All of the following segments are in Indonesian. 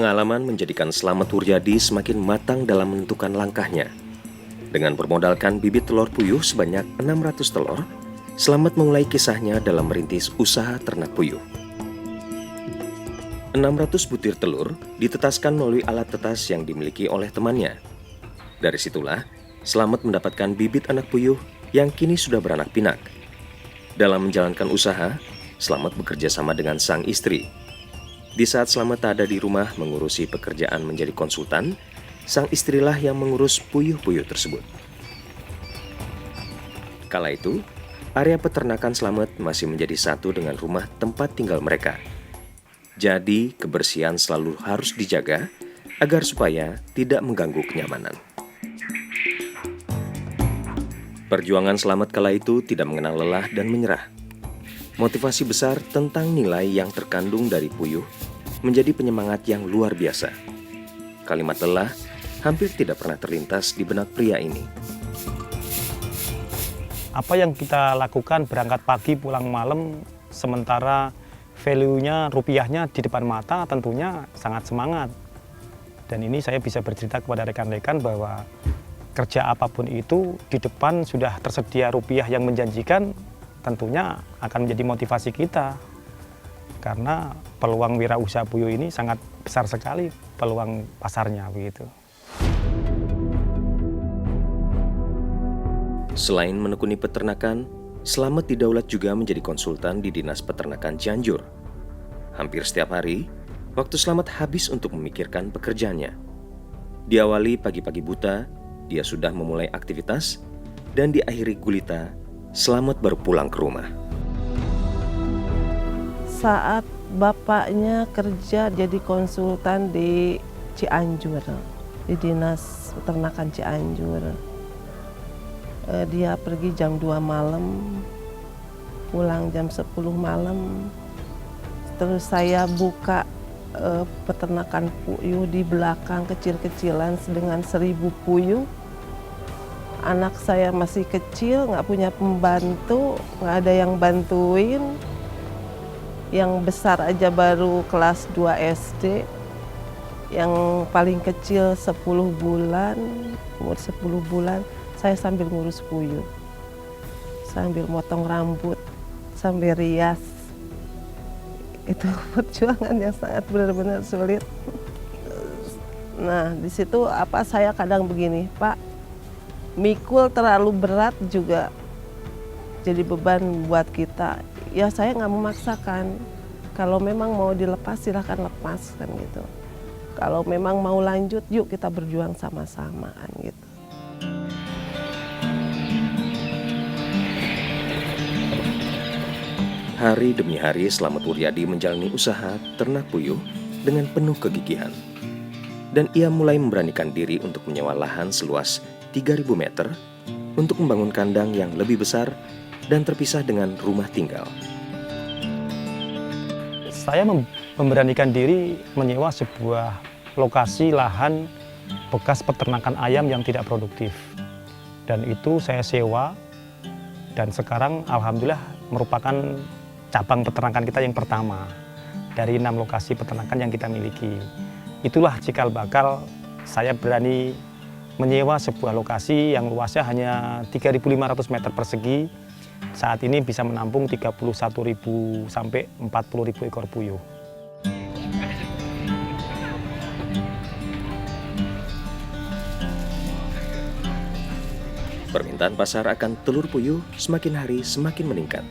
Pengalaman menjadikan Slamet Huryadi semakin matang dalam menentukan langkahnya. Dengan bermodalkan bibit telur puyuh sebanyak 600 telur, Slamet memulai kisahnya dalam merintis usaha ternak puyuh. 600 butir telur ditetaskan melalui alat tetas yang dimiliki oleh temannya. Dari situlah, Slamet mendapatkan bibit anak puyuh yang kini sudah beranak pinak. Dalam menjalankan usaha, Slamet bekerja sama dengan sang istri. Di saat Slamet tak ada di rumah mengurusi pekerjaan menjadi konsultan, sang istrilah yang mengurus puyuh-puyuh tersebut. Kala itu, area peternakan Slamet masih menjadi satu dengan rumah tempat tinggal mereka. Jadi, kebersihan selalu harus dijaga agar supaya tidak mengganggu kenyamanan. Perjuangan Slamet kala itu tidak mengenal lelah dan menyerah. Motivasi besar tentang nilai yang terkandung dari puyuh menjadi penyemangat yang luar biasa. Kalimat lelah hampir tidak pernah terlintas di benak pria ini. Apa yang kita lakukan berangkat pagi pulang malam, sementara value-nya, rupiahnya di depan mata tentunya sangat semangat. Dan ini saya bisa bercerita kepada rekan-rekan bahwa kerja apapun itu di depan sudah tersedia rupiah yang menjanjikan, tentunya akan menjadi motivasi kita. Karena peluang wirausaha puyuh ini sangat besar sekali peluang pasarnya begitu. Selain menekuni peternakan, Slamet didaulat juga menjadi konsultan di Dinas Peternakan Cianjur. Hampir setiap hari, waktu Slamet habis untuk memikirkan pekerjaannya. Diawali pagi-pagi buta, dia sudah memulai aktivitas, dan diakhiri gulita, Slamet baru pulang ke rumah. Saat bapaknya kerja jadi konsultan di Cianjur, di Dinas Peternakan Cianjur. Dia pergi jam 2 malam, pulang jam 10 malam. Terus saya buka peternakan puyuh di belakang kecil-kecilan dengan 1000 puyuh. Anak saya masih kecil, nggak punya pembantu, nggak ada yang bantuin. Yang besar aja baru kelas 2 SD, yang paling kecil 10 bulan, umur 10 bulan, saya sambil ngurus puyuh, sambil motong rambut, sambil rias. Itu perjuangan yang sangat benar-benar sulit. Nah, di situ saya kadang begini, Pak, mikul terlalu berat juga jadi beban buat kita. Ya saya nggak memaksakan. Kalau memang mau dilepas silahkan lepas kan gitu. Kalau memang mau lanjut, yuk kita berjuang sama-sama kan gitu. Hari demi hari Slamet Huryadi menjalani usaha ternak puyuh dengan penuh kegigihan. Dan ia mulai memberanikan diri untuk menyewa lahan seluas 3.000 meter untuk membangun kandang yang lebih besar dan terpisah dengan rumah tinggal. Saya memberanikan diri menyewa sebuah lokasi lahan bekas peternakan ayam yang tidak produktif. Dan itu saya sewa, dan sekarang alhamdulillah merupakan cabang peternakan kita yang pertama dari 6 lokasi peternakan yang kita miliki. Itulah cikal bakal saya berani menyewa sebuah lokasi yang luasnya hanya 3.500 meter persegi. Saat ini bisa menampung 31.000 sampai 40.000 ekor puyuh. Permintaan pasar akan telur puyuh semakin hari semakin meningkat.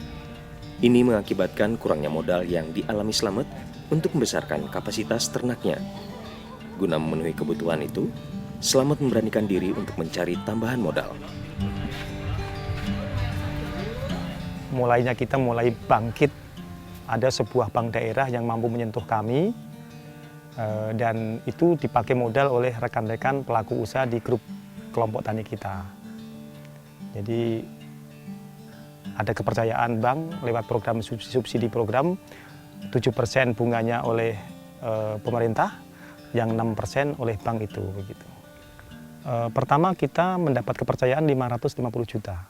Ini mengakibatkan kurangnya modal yang dialami Slamet untuk membesarkan kapasitas ternaknya. Guna memenuhi kebutuhan itu, Slamet memberanikan diri untuk mencari tambahan modal. Mulainya kita mulai bangkit, ada sebuah bank daerah yang mampu menyentuh kami, dan itu dipakai modal oleh rekan-rekan pelaku usaha di grup kelompok tani kita. Jadi ada kepercayaan bank lewat program subsidi program, 7% bunganya oleh pemerintah, yang 6% oleh bank itu. Begitu. Pertama kita mendapat kepercayaan 550 juta.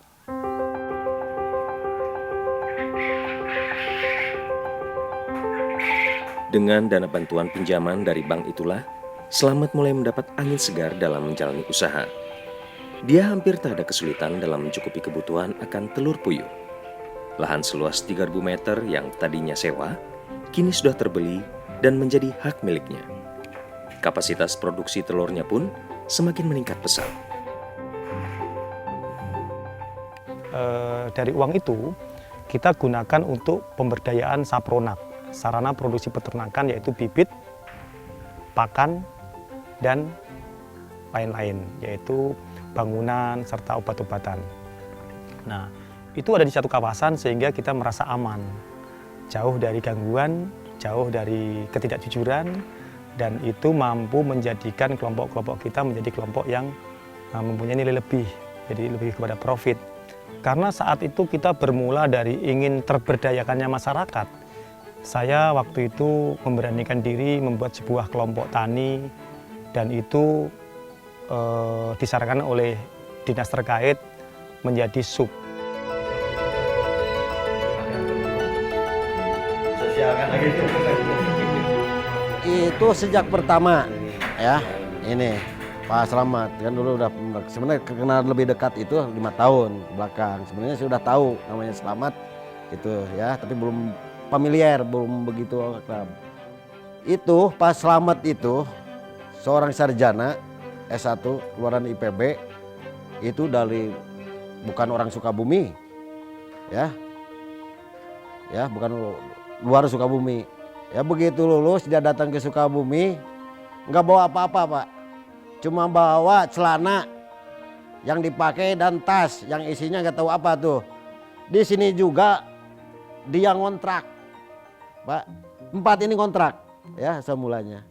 Dengan dana bantuan pinjaman dari bank itulah, Slamet mulai mendapat angin segar dalam menjalani usaha. Dia hampir tak ada kesulitan dalam mencukupi kebutuhan akan telur puyuh. Lahan seluas 3.000 meter yang tadinya sewa, kini sudah terbeli dan menjadi hak miliknya. Kapasitas produksi telurnya pun semakin meningkat pesat. Dari uang itu, kita gunakan untuk pemberdayaan sapronak, sarana produksi peternakan yaitu bibit, pakan, dan lain-lain, yaitu bangunan serta obat-obatan. Nah, itu ada di satu kawasan sehingga kita merasa aman, jauh dari gangguan, jauh dari ketidakjujuran, dan itu mampu menjadikan kelompok-kelompok kita menjadi kelompok yang mempunyai nilai lebih, jadi lebih kepada profit. Karena saat itu kita bermula dari ingin terberdayakannya masyarakat. Saya waktu itu memberanikan diri membuat sebuah kelompok tani, dan itu disarankan oleh dinas terkait menjadi sub. Itu sejak pertama ya, ini Pak Slamet kan dulu udah sebenarnya kenal lebih dekat itu 5 tahun belakang. Sebenarnya saya udah tahu namanya Slamet gitu ya, tapi belum familiar, belum begitu akrab. Itu Pak Slamet itu seorang sarjana S1 keluaran IPB, itu dari bukan orang Sukabumi ya, bukan luar Sukabumi ya. Begitu lulus dia datang ke Sukabumi nggak bawa apa-apa Pak, cuma bawa celana yang dipakai dan tas yang isinya nggak tahu apa tuh. Di sini juga dia ngontrak Pak, 4 ini kontrak ya semulanya.